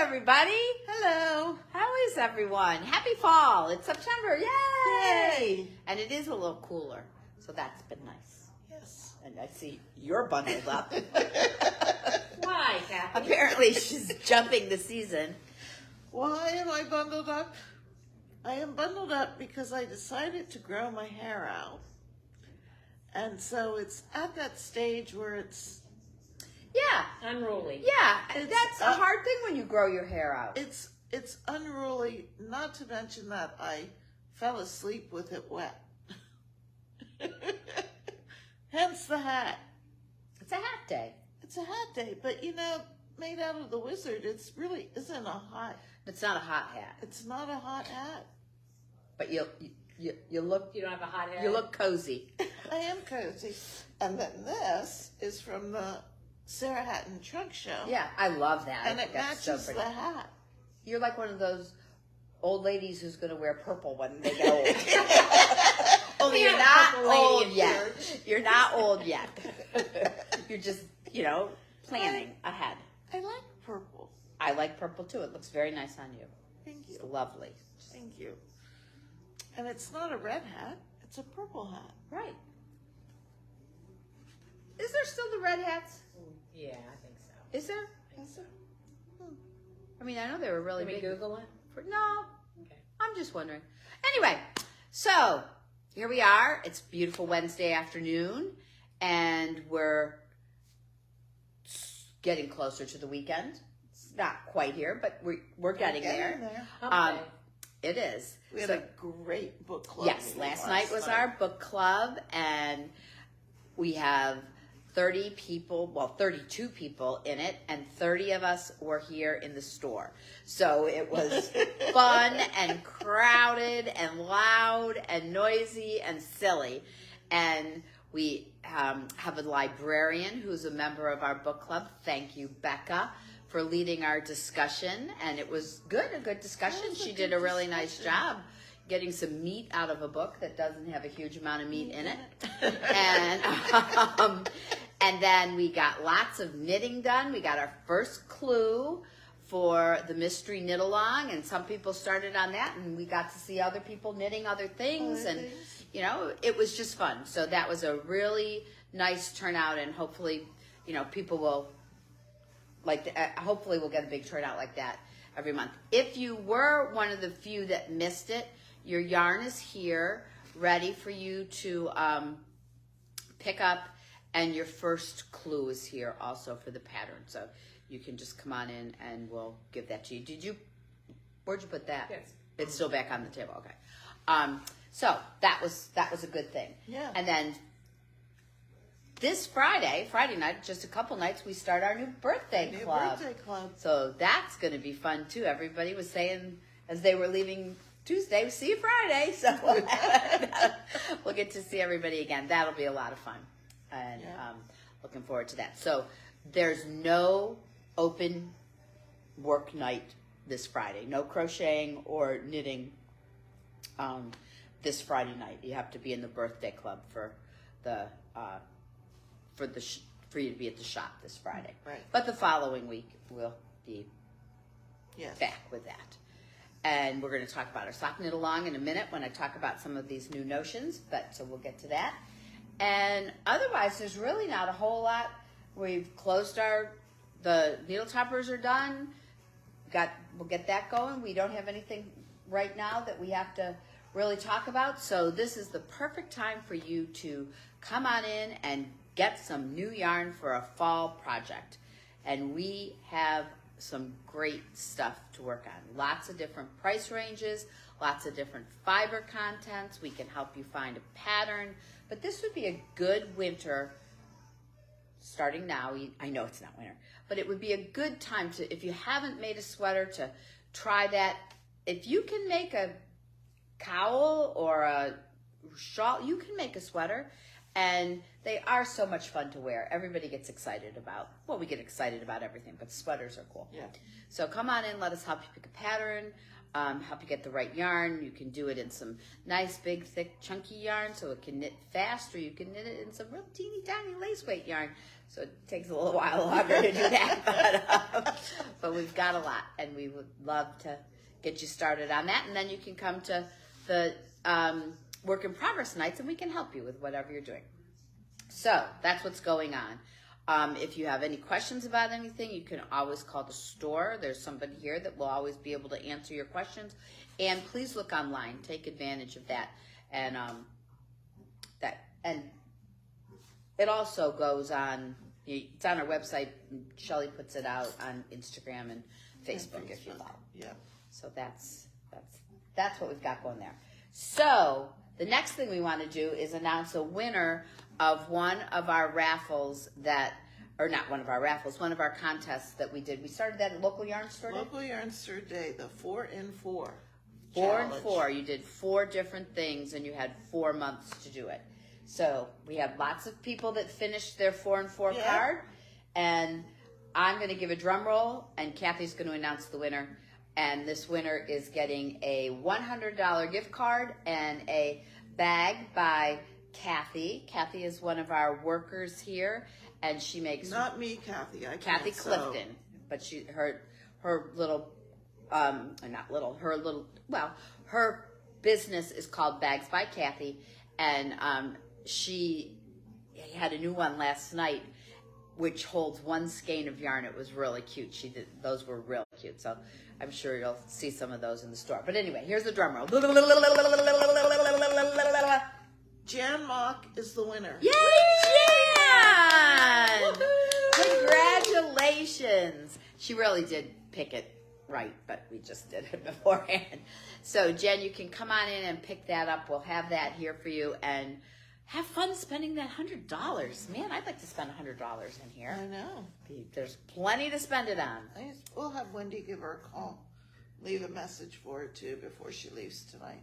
everybody. Hello. How is everyone? Happy fall. It's September. Yay! Yay. And it is a little cooler, so that's been nice. Yes. And I see you're bundled up. Why, Cathy? Apparently she's jumping the season. Why am I bundled up? I am bundled up because I decided to grow my hair out. And so it's at that stage where it's Yeah. Unruly. Yeah. It's, That's a hard thing when you grow your hair out. it's unruly, not to mention that I fell asleep with it wet. Hence the hat. It's a hat day. It's a hat day, but you know, made out of the wizard, it's really isn't a hot. It's not a hot hat, It's not a hot hat. but you look You don't have a hot head? you look cozy. I am cozy. And then this is from the Sarah Hatton Trunk Show. Yeah, I love that. And I it think that's so matches pretty. the hat. You're like one of those old ladies who's going to wear purple when they get old. Only We you're have a not purple lady old in yet. church. You're not old yet. You're just, planning ahead. I like purple. I like purple too. It looks very nice on you. Thank It's you. lovely. Thank you. And it's not a red hat, it's a purple hat. Right. Is there still the red hats? Yeah, I think so. Is there? Is it? I mean, I know they were really Can we big. Google it? No, Okay. I'm just wondering. Anyway, so here we are. It's beautiful Wednesday afternoon, and we're getting closer to the weekend. It's not quite here, but we're getting there. Hump day. It is. We had So- a great book club. yes, meeting last night was night. our book club, and we have 30 people, well, 32 people in it, and 30 of us were here in the store. So it was fun and crowded and loud and noisy and silly. And we have a librarian who's a member of our book club. Thank you, Becca, for leading our discussion. And it was a good discussion. It was a She good did a really nice discussion. job getting some meat out of a book that doesn't have a huge amount of meat in it. And then we got lots of knitting done. We got our first clue for the mystery knit along, and some people started on that, and we got to see other people knitting other things, Other and things. it was just fun. So that was a really nice turnout, and hopefully, people will hopefully we'll get a big turnout like that every month. If you were one of the few that missed it, your yarn is here, ready for you to pick up, and your first clue is here also for the pattern. So you can just come on in and we'll give that to you. Where'd you put that? Yes. It's still back on the table, okay. So that was a good thing. Yeah. And then this Friday night, just a couple nights, we start our new birthday New club. birthday club. So that's going to be fun too. Everybody was saying as they were leaving Tuesday, see you Friday. So we'll get to see everybody again. That'll be a lot of fun. And Yeah. looking forward to that. So there's no open work night this Friday. No crocheting or knitting this Friday night. You have to be in the birthday club for you to be at the shop this Friday. Right. But the following week we'll be Yes. back with that. And we're going to talk about our sock knit along in a minute when I talk about some of these new notions, so we'll get to that. And otherwise, there's really not a whole lot. We've closed the needle toppers are done. We'll get that going. We don't have anything right now that we have to really talk about. So this is the perfect time for you to come on in and get some new yarn for a fall project. And we have some great stuff to work on. Lots of different price ranges, lots of different fiber contents. We can help you find a pattern. But this would be a good winter, starting now. I know it's not winter, but it would be a good time to, if you haven't made a sweater, to try that. If you can make a cowl or a shawl, you can make a sweater. And they are so much fun to wear. Everybody gets excited about, we get excited about everything, but sweaters are cool. Yeah. So come on in, let us help you pick a pattern, help you get the right yarn. You can do it in some nice, big, thick, chunky yarn so it can knit fast, or you can knit it in some real teeny tiny lace weight yarn. So it takes a little while longer to do that. but we've got a lot, and we would love to get you started on that. And then you can come to the work in progress nights, and we can help you with whatever you're doing. So that's what's going on. If you have any questions about anything, you can always call the store. There's somebody here that will always be able to answer your questions. And please look online. Take advantage of that. And and it also goes on. It's on our website. Shelley puts it out on Instagram and Facebook if you like. Yeah. So that's what we've got going there. So the next thing we want to do is announce a winner of one of our raffles one of our contests that we did. We started that at Local Yarn Store Day? Local Yarn Store Day, the 4-in-4. 4 and 4. You did 4 different things, and you had 4 months to do it. So we had lots of people that finished their 4 and 4 card, and I'm going to give a drum roll, and Cathy's going to announce the winner. And this winner is getting a $100 gift card and a bag by Cathy. Cathy is one of our workers here, and she makes Not me, Cathy. I Cathy can't sew. Clifton, but her business is called Bags by Cathy, and she had a new one last night, which holds 1 skein of yarn. It was really cute. Those were real cute. So I'm sure you'll see some of those in the store. But anyway, here's the drum roll. Jan Mock is the winner. Yay, Jan! Congratulations. She really did pick it right, but we just did it beforehand. So, Jen, you can come on in and pick that up. We'll have that here for you, and have fun spending that $100. Man, I'd like to spend $100 in here. I know. There's plenty to spend it on. We'll have Wendy give her a call. Leave a message for her, too, before she leaves tonight.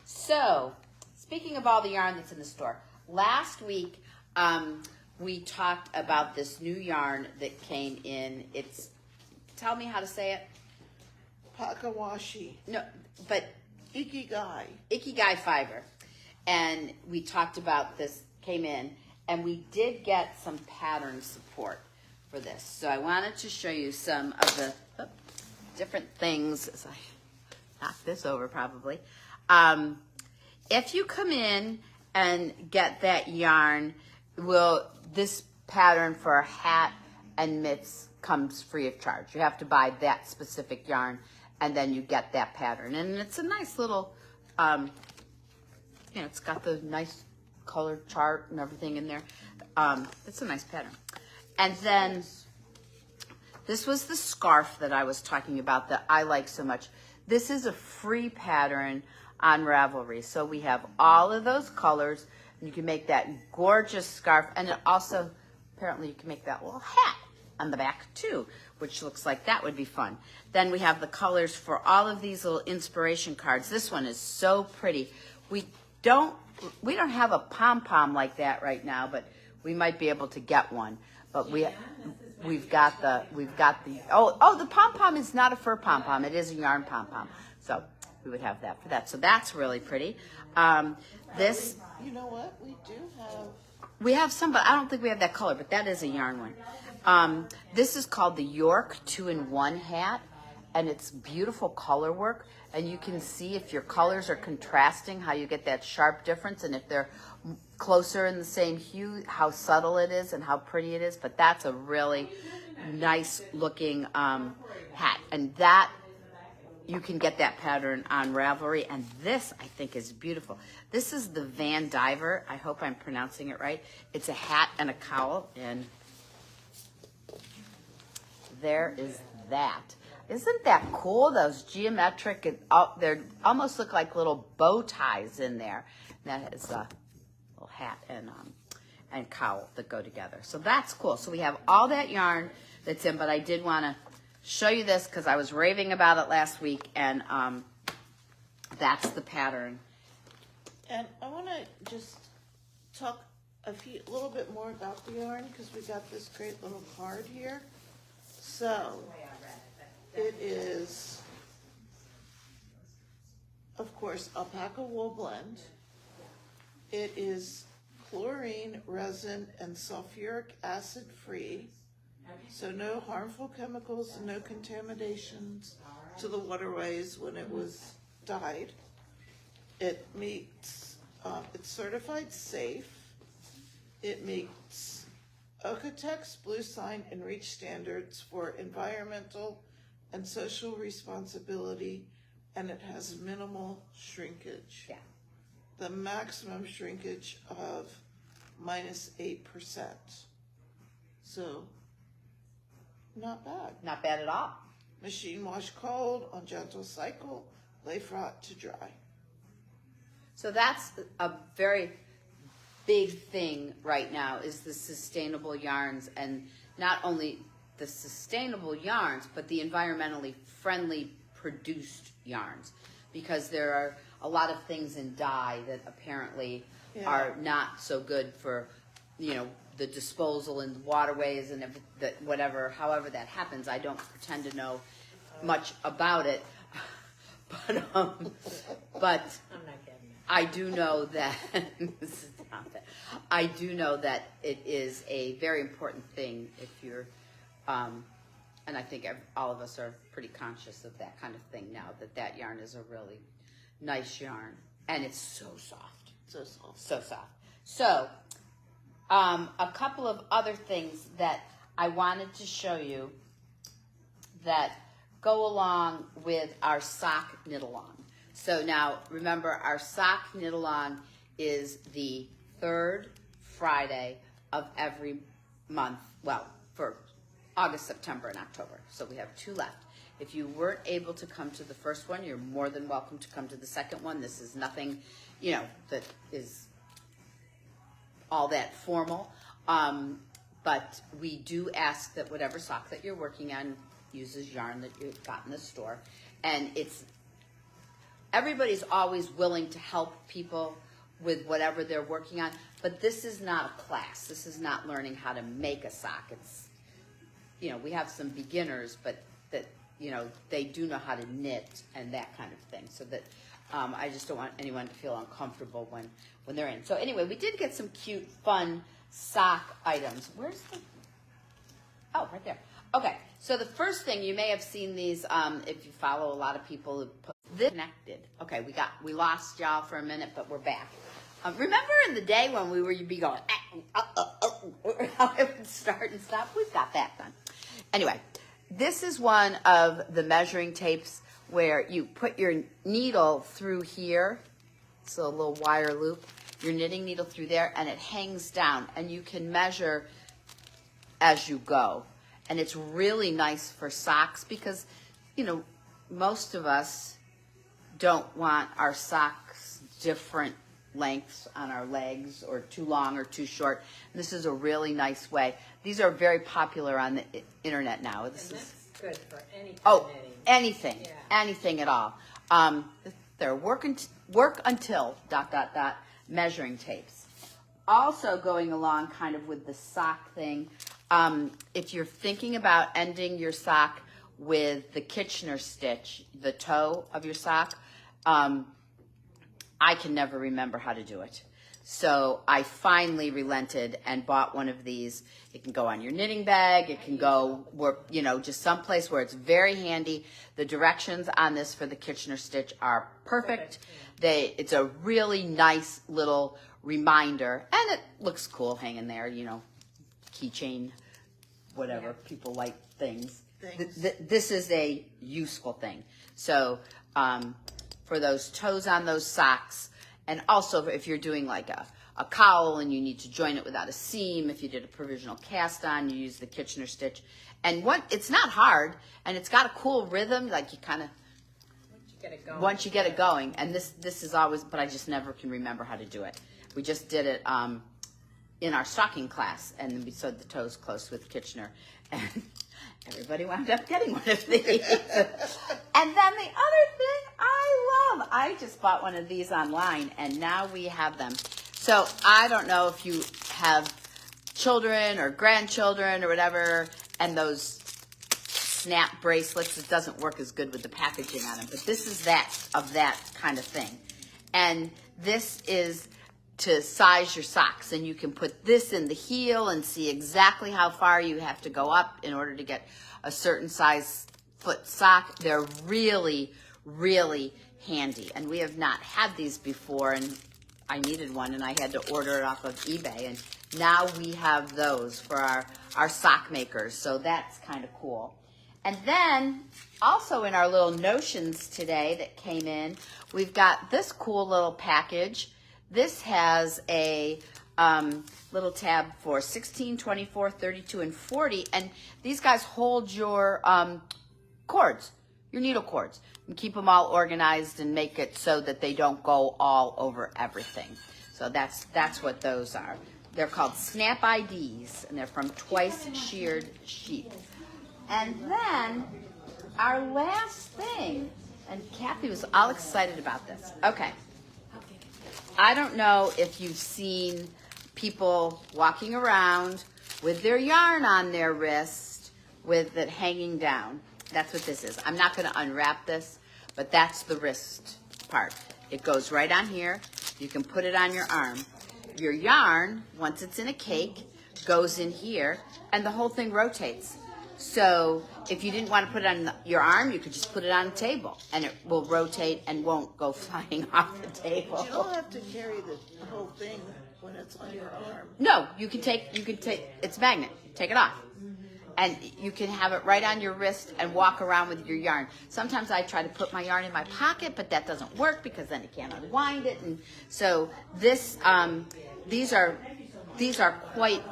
So, speaking of all the yarn that's in the store, last week we talked about this new yarn that came in. Tell me how to say it. Pakawashi. No, but Ikigai fiber. And we talked about this, came in, and we did get some pattern support for this. So I wanted to show you some of the different things. As I knock this over probably. If you come in and get that yarn, this pattern for a hat and mitts comes free of charge. You have to buy that specific yarn, and then you get that pattern. And it's a nice little, it's got the nice color chart and everything in there. It's a nice pattern. And then this was the scarf that I was talking about that I like so much. This is a free pattern on Ravelry. So we have all of those colors, and you can make that gorgeous scarf, and it also, apparently you can make that little hat on the back too, which looks like that would be fun. Then we have the colors for all of these little inspiration cards. This one is so pretty. We don't have a pom-pom like that right now, but we might be able to get one. But we've got the the pom-pom is not a fur pom-pom, it is a yarn pom-pom. So we would have that for that. So that's really pretty. This, you know what? we have some, but I don't think we have that color, but that is a yarn one. This is called the York 2-in-1 hat, and it's beautiful color work, and you can see if your colors are contrasting, how you get that sharp difference, and if they're closer in the same hue, how subtle it is and how pretty it is. But that's a really nice looking hat, and that you can get that pattern on Ravelry. And this, I think, is beautiful. This is the Van Diver. I hope I'm pronouncing it right. It's a hat and a cowl, and there is that. Isn't that cool? Those geometric, they almost look like little bow ties in there. That is a little hat and cowl that go together. So that's cool. So we have all that yarn that's in, but I did want to show you this because I was raving about it last week, and that's the pattern. And I want to just talk a little bit more about the yarn because we got this great little card here. So it is, of course, alpaca wool blend. It is chlorine, resin, and sulfuric acid free. So no harmful chemicals and no contaminations to the waterways when it was dyed. It meets, it's certified safe. It meets Okotek's Blue Sign and REACH standards for environmental and social responsibility, and it has minimal shrinkage. Yeah. The maximum shrinkage of -8%. So, not bad. Not bad at all. Machine wash cold on gentle cycle, lay fraught to dry. So that's a very big thing right now is the sustainable yarns, and not only the sustainable yarns, but the environmentally friendly produced yarns, because there are a lot of things in dye that apparently are not so good for, you know, the disposal in the waterways and that whatever, however that happens. I don't pretend to know much about it, but I'm not getting it. I do know that I do know that it is a very important thing if you're, and I think all of us are pretty conscious of that kind of thing now, that yarn is a really nice yarn, and it's so soft. So soft. So soft. So, a couple of other things that I wanted to show you that go along with our sock knit along. So now, remember, our sock knit along is the third Friday of every month. Well, for August, September, and October. So we have 2 left. If you weren't able to come to the first one, you're more than welcome to come to the second one. This is nothing, you know, that is all that formal. But we do ask that whatever sock that you're working on uses yarn that you've got in the store. And everybody's always willing to help people with whatever they're working on, but this is not a class. This is not learning how to make a sock. It's, you know, we have some beginners, but that, you know, they do know how to knit and that kind of thing. So that I just don't want anyone to feel uncomfortable when they're in. So anyway, we did get some cute, fun sock items. Where's the, oh, right there. Okay, so the first thing, you may have seen these if you follow a lot of people who put this connected. Okay, we lost y'all for a minute, but we're back. Remember in the day when you'd be going, how it would start and stop? We've got that done. Anyway, this is one of the measuring tapes where you put your needle through here. It's a little wire loop. Your knitting needle through there, and it hangs down, and you can measure as you go. And it's really nice for socks because, you know, most of us don't want our socks different lengths on our legs or too long or too short. And this is a really nice way. These are very popular on the internet now. This And is that's good for any kind of knitting. anything, Yeah. anything at all. They're work until ... measuring tapes. Also going along kind of with the sock thing, if you're thinking about ending your sock with the Kitchener stitch, the toe of your sock, I can never remember how to do it. So I finally relented and bought one of these. It can go on your knitting bag. It can go where, you know, just someplace where it's very handy. The directions on this for the Kitchener stitch are perfect. It's a really nice little reminder, and it looks cool hanging there, you know, keychain, whatever, people like things. This is a useful thing. So for those toes on those socks, and also if you're doing like a cowl and you need to join it without a seam, if you did a provisional cast on, you use the Kitchener stitch. And it's not hard, and it's got a cool rhythm, like you kind of, once you get it going, and this is always, but I just never can remember how to do it. We just did it in our stocking class, and we sewed the toes close with Kitchener, and everybody wound up getting one of these. And then the other thing I just bought one of these online, and now we have them. So I don't know if you have children or grandchildren or whatever, and those snap bracelets, it doesn't work as good with the packaging on them, but this is that kind of thing. And this is to size your socks, and you can put this in the heel and see exactly how far you have to go up in order to get a certain size foot sock. They're really, really handy, and we have not had these before, and I needed one, and I had to order it off of eBay, and now we have those for our sock makers, so that's kind of cool. And then also in our little notions today that came in, we've got this cool little package. This has a little tab for 16, 24, 32, and 40, and these guys hold your cords, your needle cords, and keep them all organized and make it so that they don't go all over everything. So that's what those are. They're called Snap IDs, and they're from Twice Sheared Sheep. And then our last thing, and Cathy was all excited about this. Okay. I don't know if you've seen people walking around with their yarn on their wrist with it hanging down. That's what this is. I'm not going to unwrap this, but that's the wrist part. It goes right on here. You can put it on your arm. Your yarn, once it's in a cake, goes in here, and the whole thing rotates. So if you didn't want to put it on your arm, you could just put it on a table, and it will rotate and won't go flying off the table. You don't have to carry the whole thing when it's on your arm. No, you can take, it's a magnet. Take it off. And you can have it right on your wrist and walk around with your yarn. Sometimes I try to put my yarn in my pocket, but that doesn't work because then you can't unwind it. And so this, these are quite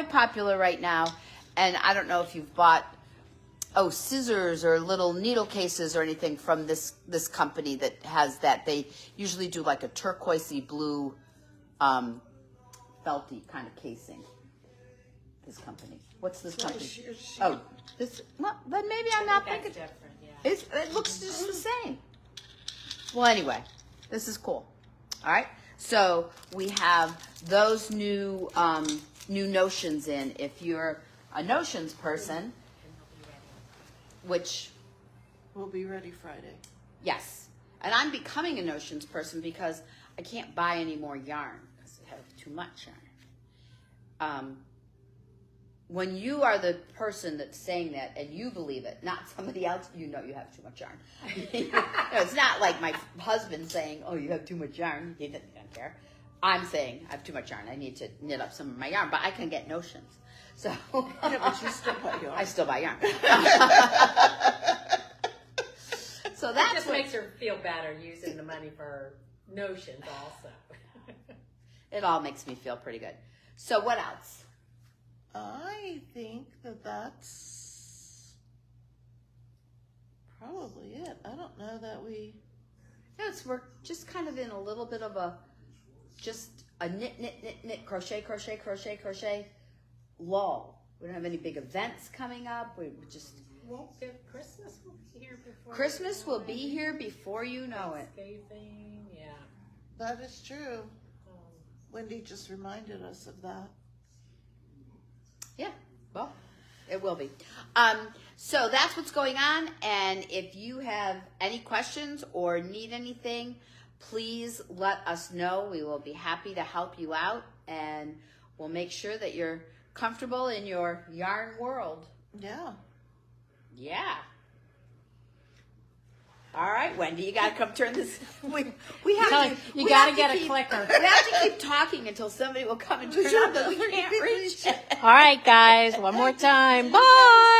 popular right now. And I don't know if you've bought scissors or little needle cases or anything from this company that has that. They usually do like a turquoisey blue felty kind of casing. This company. What's this company? Oh, this. Well, then maybe I'm not thinking. That's different, yeah. It looks just the same. Well, anyway, this is cool. All right. So we have those new notions in. If you're a notions person, which We'll be ready Friday. yes, and I'm becoming a notions person because I can't buy any more yarn because I have too much yarn. When you are the person that's saying that and you believe it, not somebody else, you know you have too much yarn. It's not like my husband saying, "Oh, you have too much yarn." He doesn't care. I'm saying I have too much yarn. I need to knit up some of my yarn, but I can get notions. So Yeah, but you still buy yarn. I still buy yarn. So It that's just what, makes her feel better using the money for notions also. it all makes me feel pretty good. So what else? I think that's probably it. I don't know that we. Yes, we're just kind of in a little bit of a knit, crochet lull. We don't have any big events coming up. We just Christmas will be here before. Christmas will be here before you know it. Thanksgiving, yeah. That is true. Wendy just reminded us of that. Yeah, well, it will be. So that's what's going on. And if you have any questions or need anything, please let us know. We will be happy to help you out, and we'll make sure that you're comfortable in your yarn world. Yeah. Yeah. All right, Wendy, you got to come turn this. We have You got to to get a keep- clicker. We have to keep talking until somebody will come and turn it on, but we can't reach it. All right, guys, one more time. Bye.